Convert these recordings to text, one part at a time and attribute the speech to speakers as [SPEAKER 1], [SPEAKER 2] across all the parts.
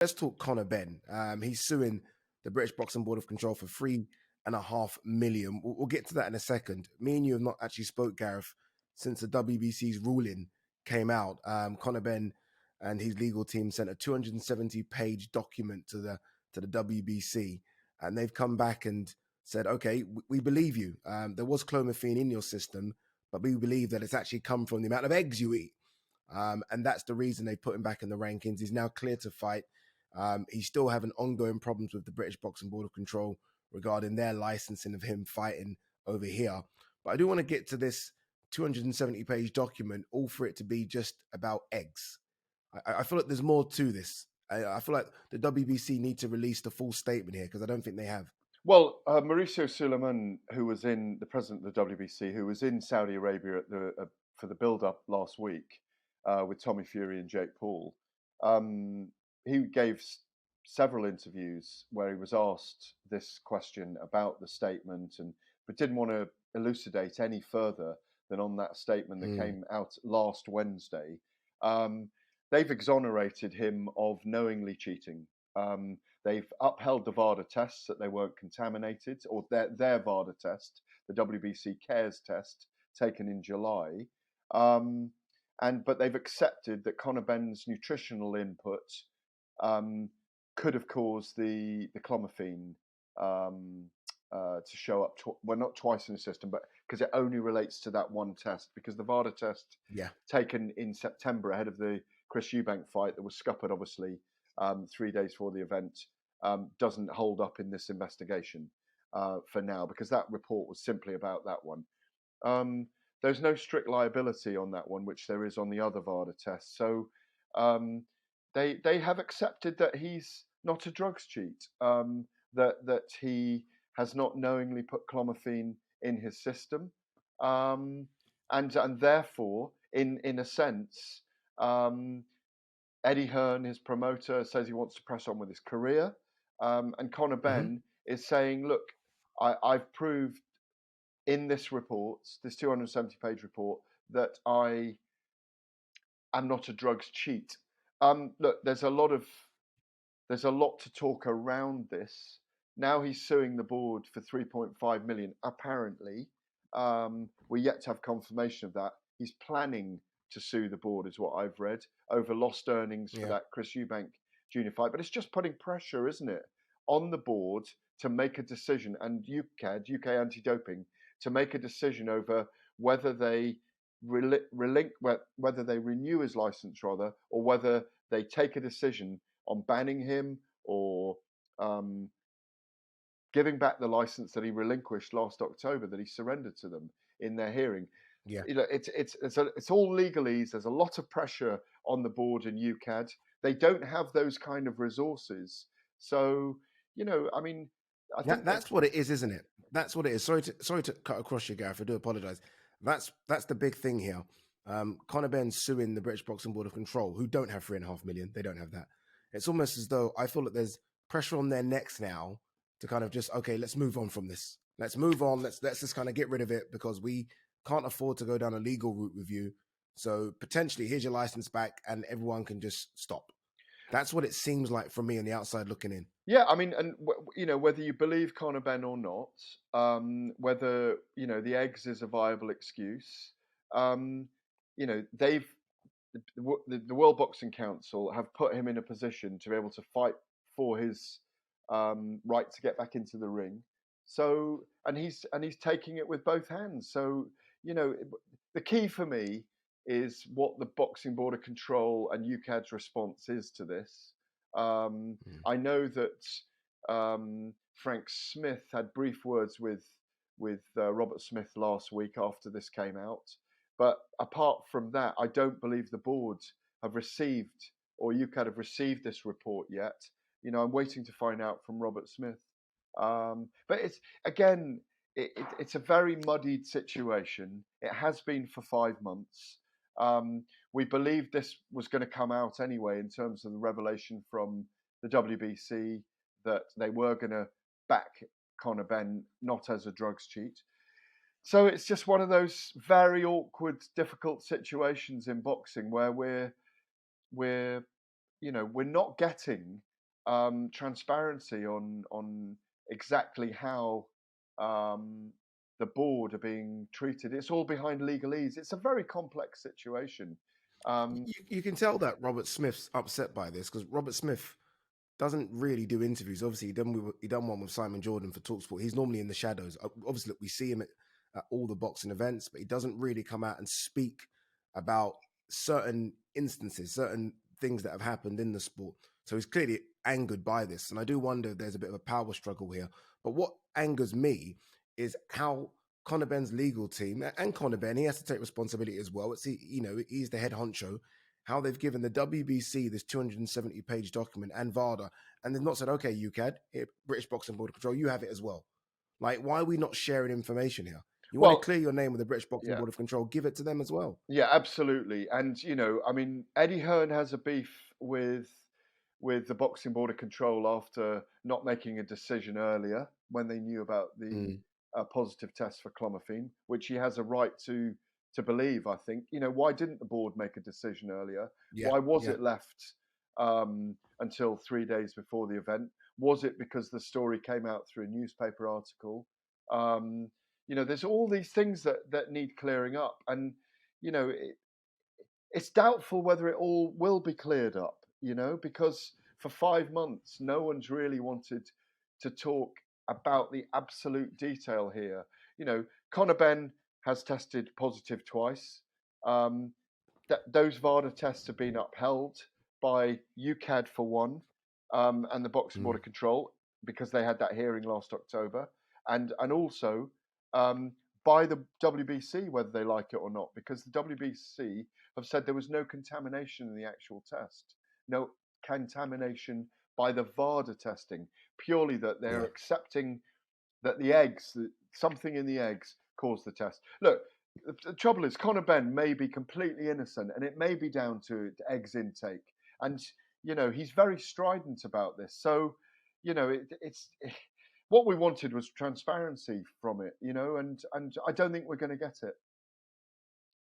[SPEAKER 1] Let's talk Conor Benn. He's suing the British Boxing Board of Control for $3.5 million. We'll get to that in a second. Me and you have not actually spoke, Gareth, since the WBC's ruling came out. Conor Benn and his legal team sent a 270-page document to the WBC, and they've come back and said, okay, we believe you. There was clomiphene in your system, but we believe that it's actually come from the amount of eggs you eat. And that's the reason they put him back in the rankings. He's now clear to fight. He's still having ongoing problems with the British Boxing Board of Control regarding their licensing of him fighting over here. But I do want to get to this 270-page document, all for it to be just about eggs. I feel like there's more to this. I feel like the WBC need to release the full statement here, because I don't think they have.
[SPEAKER 2] Well, Mauricio Suleiman, who was the president of the WBC, who was in Saudi Arabia for the build-up last week with Tommy Fury and Jake Paul, he gave several interviews where he was asked this question about the statement, but didn't want to elucidate any further than on that statement that came out last Wednesday. They've exonerated him of knowingly cheating. They've upheld the VADA tests, that they weren't contaminated, or their VADA test, the WBC CARES test, taken in July. But they've accepted that Conor Benn's nutritional input could have caused the clomiphene to show up, not twice in the system, but because it only relates to that one test, because the VADA test taken in September ahead of the Chris Eubank fight that was scuppered, obviously, 3 days before the event, doesn't hold up in this investigation for now, because that report was simply about that one. There's no strict liability on that one, which there is on the other VADA tests. So they have accepted that he's not a drugs cheat, that he has not knowingly put clomiphene in his system, and therefore, in a sense, Eddie Hearn, his promoter, says he wants to press on with his career, and Conor Benn is saying, look, I've proved in this report, this 270-page report, that I am not a drugs cheat. Look, there's a lot to talk around this. Now he's suing the board for $3.5 million. Apparently, we're yet to have confirmation of that. He's planning to sue the board, is what I've read, over lost earnings for that Chris Eubank Jr. fight. But it's just putting pressure, isn't it, on the board to make a decision, and UK Anti-Doping, to make a decision over whether they whether they renew his license, rather, or whether they take a decision on banning him or giving back the license that he relinquished last October, that he surrendered to them in their hearing.
[SPEAKER 1] Yeah,
[SPEAKER 2] it's all legalese. There's a lot of pressure on the board in UKAD. They don't have those kind of resources. So, I mean, I think
[SPEAKER 1] that's what it is, isn't it? That's what it is. Sorry to cut across you, Gareth. I do apologise. That's the big thing here. Conor Benn suing the British Boxing Board of Control, who don't have $3.5 million. They don't have that. It's almost as though I feel that there's pressure on their necks now to kind of just, okay, let's move on from this. Let's move on. Let's just kind of get rid of it, because we can't afford to go down a legal route with you. So potentially, here's your license back, and everyone can just stop. That's what it seems like from me on the outside looking in.
[SPEAKER 2] Yeah, I mean, and whether you believe Conor Benn or not, whether the eggs is a viable excuse, the World Boxing Council have put him in a position to be able to fight for his right to get back into the ring. So, and he's taking it with both hands. So, the key for me is what the Boxing Board of Control and UKAD's response is to this. I know that Frank Smith had brief words with Robert Smith last week after this came out. But apart from that, I don't believe the board have received, or UKAD have received, this report yet. I'm waiting to find out from Robert Smith. But it's a very muddied situation. It has been for 5 months. We believed this was going to come out anyway, in terms of the revelation from the WBC that they were going to back Conor Benn not as a drugs cheat. So it's just one of those very awkward, difficult situations in boxing where we're not getting transparency on exactly how the board are being treated. It's all behind legalese. It's a very complex situation.
[SPEAKER 1] You can tell that Robert Smith's upset by this, because Robert Smith doesn't really do interviews. Obviously, he done one with Simon Jordan for talkSPORT. He's normally in the shadows. Obviously, look, we see him at all the boxing events, but he doesn't really come out and speak about certain instances, certain things that have happened in the sport. So he's clearly angered by this. And I do wonder if there's a bit of a power struggle here. But what angers me is how Conor Benn's legal team, and Conor Benn, he has to take responsibility as well. He's the head honcho. How they've given the WBC this 270-page document and VADA, and they've not said, okay, UKAD, British Boxing Board of Control, you have it as well. Like, why are we not sharing information here? You want to clear your name with the British Boxing Board of Control, give it to them as well.
[SPEAKER 2] Yeah, absolutely. And, I mean, Eddie Hearn has a beef with the Boxing Board of Control after not making a decision earlier when they knew about the positive test for clomiphene, which he has a right to believe, I think. Why didn't the board make a decision earlier? Why was it left until 3 days before the event? Was it because the story came out through a newspaper article? There's all these things that need clearing up. And, it's doubtful whether it all will be cleared up, because for 5 months, no one's really wanted to talk about the absolute detail here. Conor Benn has tested positive twice. Those VADA tests have been upheld by UKAD for one, and the Boxing Board of Control, because they had that hearing last October, and also by the WBC, whether they like it or not, because the WBC have said there was no contamination in the actual test, no contamination by the VADA testing, purely that they're accepting that something in the eggs caused the test. Look, the trouble is Conor Benn may be completely innocent, and it may be down to eggs intake. And, he's very strident about this. So, it's what we wanted was transparency from it, and I don't think we're going to get it.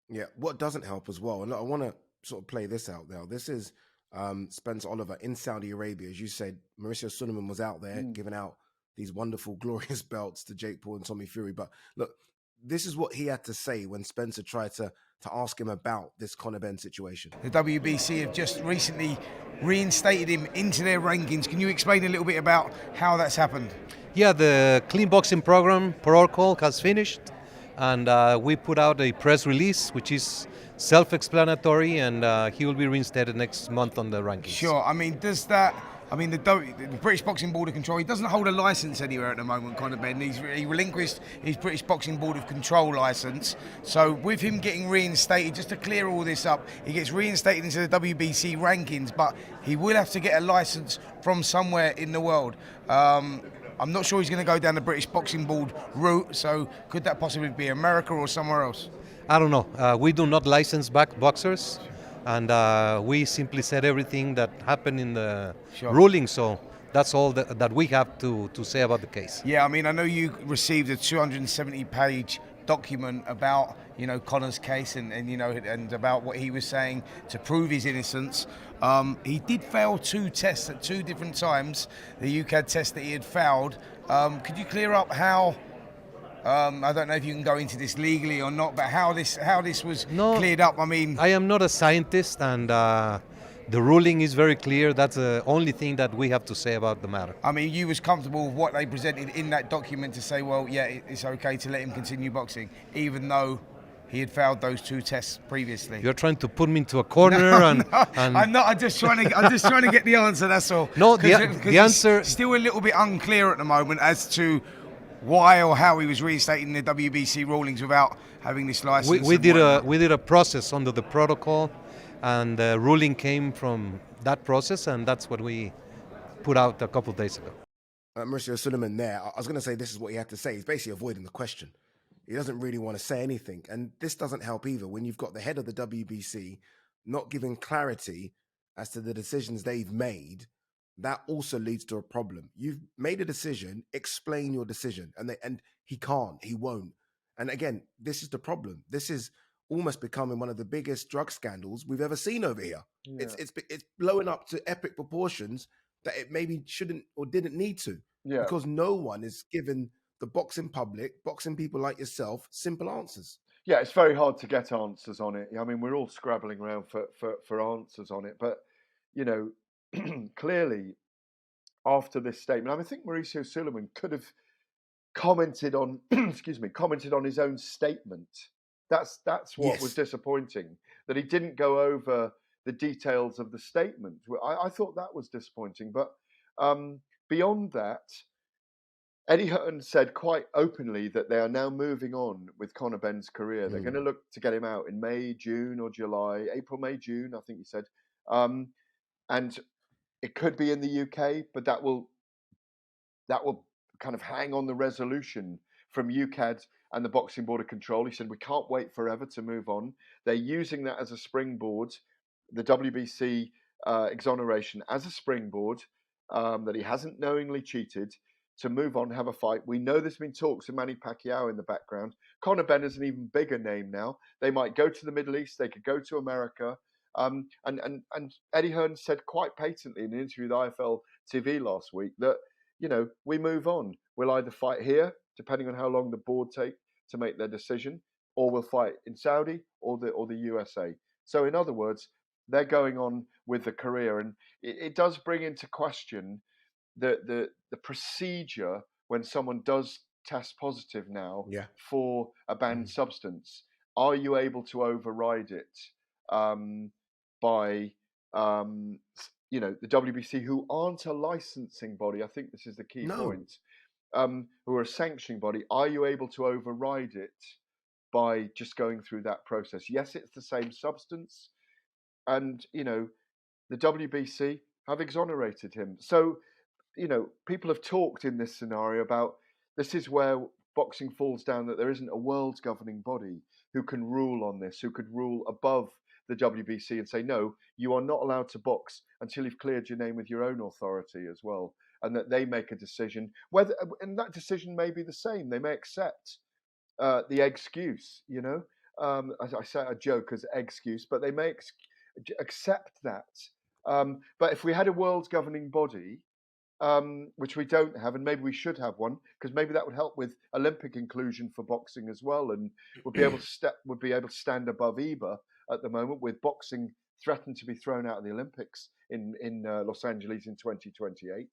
[SPEAKER 1] Yeah, what doesn't help as well, and I want to sort of play this out now. This is Spencer Oliver in Saudi Arabia. As you said, Mauricio Sulaiman was out there giving out these wonderful, glorious belts to Jake Paul and Tommy Fury. But look, this is what he had to say when Spencer tried to ask him about this Conor Benn situation.
[SPEAKER 3] The WBC have just recently reinstated him into their rankings. Can you explain a little bit about how that's happened?
[SPEAKER 4] Yeah, the clean boxing program protocol has finished, and we put out a press release, which is self-explanatory, and he will be reinstated next month on the rankings.
[SPEAKER 3] Sure. I mean, the British Boxing Board of Control, he doesn't hold a licence anywhere at the moment, Conor Benn. He relinquished his British Boxing Board of Control licence. So with him getting reinstated, just to clear all this up, he gets reinstated into the WBC rankings, but he will have to get a licence from somewhere in the world. I'm not sure he's going to go down the British Boxing Board route, so could that possibly be America or somewhere else?
[SPEAKER 4] I don't know. We do not license back boxers, and we simply said everything that happened in the ruling, so that's all that we have to say about the case.
[SPEAKER 3] Yeah, I mean, I know you received a 270-page document about, Conor's case and about what he was saying to prove his innocence. He did fail 2 tests at 2 different times, the UKAD test that he had failed. Could you clear up how, I don't know if you can go into this legally or not, but how this was cleared up? I mean,
[SPEAKER 4] I am not a scientist, and the ruling is very clear. That's the only thing that we have to say about the matter.
[SPEAKER 3] I mean, you was comfortable with what they presented in that document to say, well, yeah, it's okay to let him continue boxing, even though he had failed those 2 tests previously.
[SPEAKER 4] You're trying to put me into a corner, and
[SPEAKER 3] I'm not. I'm just trying to get the answer. That's all.
[SPEAKER 4] No, the answer
[SPEAKER 3] is still a little bit unclear at the moment as to why or how he was reinstating the WBC rulings without having this license.
[SPEAKER 4] We did a process under the protocol, and the ruling came from that process, and that's what we put out a couple of days ago.
[SPEAKER 1] Mauricio Sulaiman there, I was going to say this is what he had to say. He's basically avoiding the question. He doesn't really want to say anything. And this doesn't help either when you've got the head of the WBC not giving clarity as to the decisions they've made. That also leads to a problem. You've made a decision, explain your decision. And he can't, he won't. And again, this is the problem. This is almost becoming one of the biggest drug scandals we've ever seen over here. Yeah. It's blowing up to epic proportions that it maybe shouldn't or didn't need to,
[SPEAKER 2] Yeah.
[SPEAKER 1] because no one is giving the boxing public, boxing people like yourself, simple answers.
[SPEAKER 2] Yeah, it's very hard to get answers on it. I mean, we're all scrabbling around for answers on it. But, you know, clearly after this statement, I mean, I think Mauricio Sulaiman could have commented on, commented on his own statement. That's what was disappointing, that he didn't go over the details of the statement. I thought that was disappointing. But beyond that, Eddie Hearn said quite openly that they are now moving on with Conor Benn's career. They're going to look to get him out in May, June, or July, April, May, June, I think he said. And it could be in the UK, but that will kind of hang on the resolution from UKAD and the Boxing Board of Control. He said, we can't wait forever to move on. They're using that as a springboard, the WBC exoneration as a springboard, that he hasn't knowingly cheated, to move on, have a fight. We know there's been talks of Manny Pacquiao in the background. Conor Benn is an even bigger name now. They might go to the Middle East. They could go to America. And Eddie Hearn said quite patently in an interview with IFL TV last week that, you know, we move on. We'll either fight here, depending on how long the board take to make their decision, or we'll fight in Saudi or the USA. So in other words, they're going on with the career, and it does bring into question the procedure when someone does test positive now for a banned substance. Are you able to override it by you know, the WBC, who aren't a licensing body? I think this is the key point. Who are a sanctioning body? Are you able to override it by just going through that process? Yes, it's the same substance, and you know, the WBC have exonerated him. So, you know, people have talked in this scenario about this is where boxing falls down, that there isn't a world governing body who can rule on this, who could rule above the WBC and say, no, you are not allowed to box until you've cleared your name with your own authority as well. And that they make a decision, whether, and that decision may be the same. They may accept the excuse, you know, as I say, a joke as excuse, but they may accept that. But if we had a world governing body, which we don't have, and maybe we should have one, because maybe that would help with Olympic inclusion for boxing as well, and would be able to stand above EBA at the moment, with boxing threatened to be thrown out of the Olympics in Los Angeles in 2028.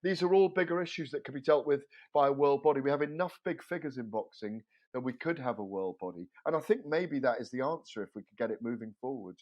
[SPEAKER 2] These are all bigger issues that could be dealt with by a world body. We have enough big figures in boxing that we could have a world body, and I think maybe that is the answer if we could get it moving forward.